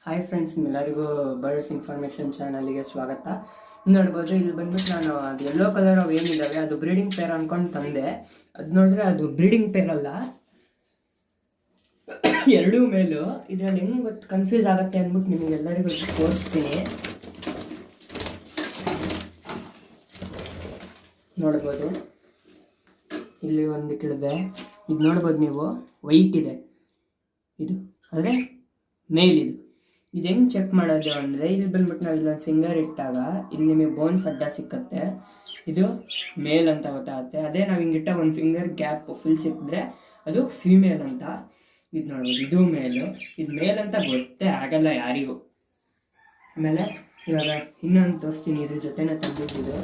Hi friends, ನಿಮ್ಮೆಲ್ಲರಿಗೂ birds information ಚಾನಲ್ಗೆ ಸ್ವಾಗತ. ನೋಡ್ಬೋದು, ಇಲ್ಲಿ ಬಂದ್ಬಿಟ್ಟು ನಾನು ಅದು ಯೆಲ್ಲೋ ಕಲರ್ ಅವು ಏನಿದ್ದಾವೆ ಅದು ಬ್ರೀಡಿಂಗ್ ಪೇರ್ ಅಂದ್ಕೊಂಡು ತಂದೆ. ಅದು ನೋಡಿದ್ರೆ ಅದು ಬ್ರೀಡಿಂಗ್ ಪೇರ್ ಅಲ್ಲ, ಎರಡೂ ಮೇಲು. ಇದರಲ್ಲಿ ಹೆಂಗೆ ಗೊತ್ತು ಕನ್ಫ್ಯೂಸ್ ಆಗುತ್ತೆ ಅಂದ್ಬಿಟ್ಟು ನಿಮಗೆಲ್ಲರಿಗೂ ತೋರಿಸ್ತೀನಿ. ನೋಡ್ಬೋದು, ಇಲ್ಲಿ ಒಂದು ಕಿಡಿದೆ. ಇದು ನೋಡ್ಬೋದು ನೀವು, ವೈಟ್ ಇದೆ ಇದು, ಆದರೆ ಮೇಲಿದು. ಇದು ಹೆಂಗೆ ಚೆಕ್ ಮಾಡೋದು ಅಂದರೆ, ಇಲ್ಲಿ ಬಂದ್ಬಿಟ್ಟು ನಾವು ಇಲ್ಲೊಂದು ಫಿಂಗರ್ ಇಟ್ಟಾಗ ಇಲ್ಲಿ ನಿಮಗೆ ಬೋನ್ಸ್ ಅಡ್ಡ ಸಿಕ್ಕತ್ತೆ. ಇದು ಮೇಲ್ ಅಂತ ಗೊತ್ತಾಗುತ್ತೆ. ಅದೇ ನಾವು ಹಿಂಗಿಟ್ಟ ಒಂದು ಫಿಂಗರ್ ಗ್ಯಾಪ್ ಫುಲ್ ಸಿಕ್ಕಿದ್ರೆ ಅದು ಫೀಮೇಲ್ ಅಂತ. ಇದು ನೋಡ್ಬೋದು, ಇದು ಮೇಲು. ಇದು ಮೇಲ್ ಅಂತ ಗೊತ್ತೇ ಆಗಲ್ಲ ಯಾರಿಗೂ. ಆಮೇಲೆ ಇವಾಗ ಇನ್ನೊಂದು ತೋರಿಸ್ತೀನಿ, ಇದ್ರ ಜೊತೆನೇ ತೆಗೆದಿದ್ದು.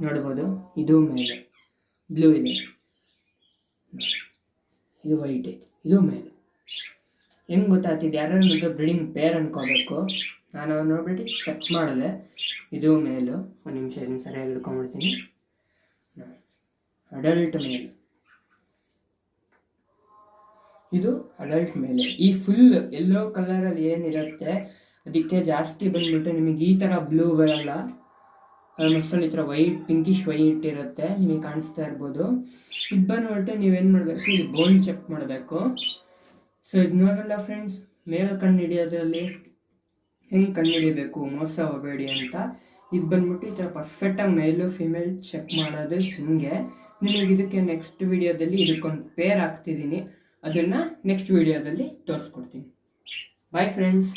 ನೋಡ್ಬೋದು ಇದು ಮೇಲೆ ಬ್ಲೂ ಇದೆ, ಇದು ವೈಟ್ ಐತೆ, ಇದು ಮೇಲೆ. ಹೆಂಗೆ ಗೊತ್ತಾಗ್ತಿದ್ದು ಯಾರು ಬ್ರೀಡಿಂಗ್ ಪೇರ್ ಅನ್ಕೋಬೇಕು. ನಾನು ನೋಡ್ಬಿಟ್ಟು ಚೆಕ್ ಮಾಡಿದೆ, ಇದು ಮೇಲು. ಒಂದು ನಿಮಿಷ ಇದನ್ನು ಸರಿಯಾಗಿ ಹಿಡ್ಕೊಂಡ್ಬಿಡ್ತೀನಿ. ಅಡಲ್ಟ್ ಮೇಲ್, ಇದು ಅಡಲ್ಟ್ ಮೇಲೆ. ಈ ಫುಲ್ ಯೆಲ್ಲೋ ಕಲರಲ್ಲಿ ಏನಿರುತ್ತೆ ಅದಕ್ಕೆ ಜಾಸ್ತಿ ಬಂದ್ಬಿಟ್ಟು ನಿಮಗೆ ಈ ಥರ ಬ್ಲೂ ಬರಲ್ಲ. ಆಲ್ಮೋಸ್ಟಲ್ಲಿ ಈ ಥರ ವೈಟ್, ಪಿಂಕಿಶ್ ವೈಟ್ ಇರುತ್ತೆ, ನಿಮಗೆ ಕಾಣಿಸ್ತಾ ಇರ್ಬೋದು. ಇದು ಬಂದ್ಬಿಟ್ಟು ನೀವೇನು ಮಾಡಬೇಕು, ಇದು ಬೋನ್ ಚೆಕ್ ಮಾಡಬೇಕು. ಸೊ ಇದು ನೋಡಲ್ಲ ಫ್ರೆಂಡ್ಸ್, ಮೇಲೆ ಕಣ್ಣು ಹಿಡಿಯೋದ್ರಲ್ಲಿ ಹೆಂಗೆ ಕಣ್ಣು ಹಿಡಿಬೇಕು, ಮೋಸ ಹೋಗಬೇಡಿ ಅಂತ. ಇದು ಬಂದ್ಬಿಟ್ಟು ಈ ಥರ ಪರ್ಫೆಕ್ಟಾಗಿ ಮೇಲು ಫಿಮೇಲ್ ಚೆಕ್ ಮಾಡೋದು ಹಿಂಗೆ. ನಿಮಗೆ ಇದಕ್ಕೆ ನೆಕ್ಸ್ಟ್ ವಿಡಿಯೋದಲ್ಲಿ ಇದಕ್ಕೊಂದು ಪೇರ್ ಹಾಕ್ತಿದ್ದೀನಿ, ಅದನ್ನು ನೆಕ್ಸ್ಟ್ ವಿಡಿಯೋದಲ್ಲಿ ತೋರಿಸ್ಕೊಡ್ತೀನಿ. Bye friends.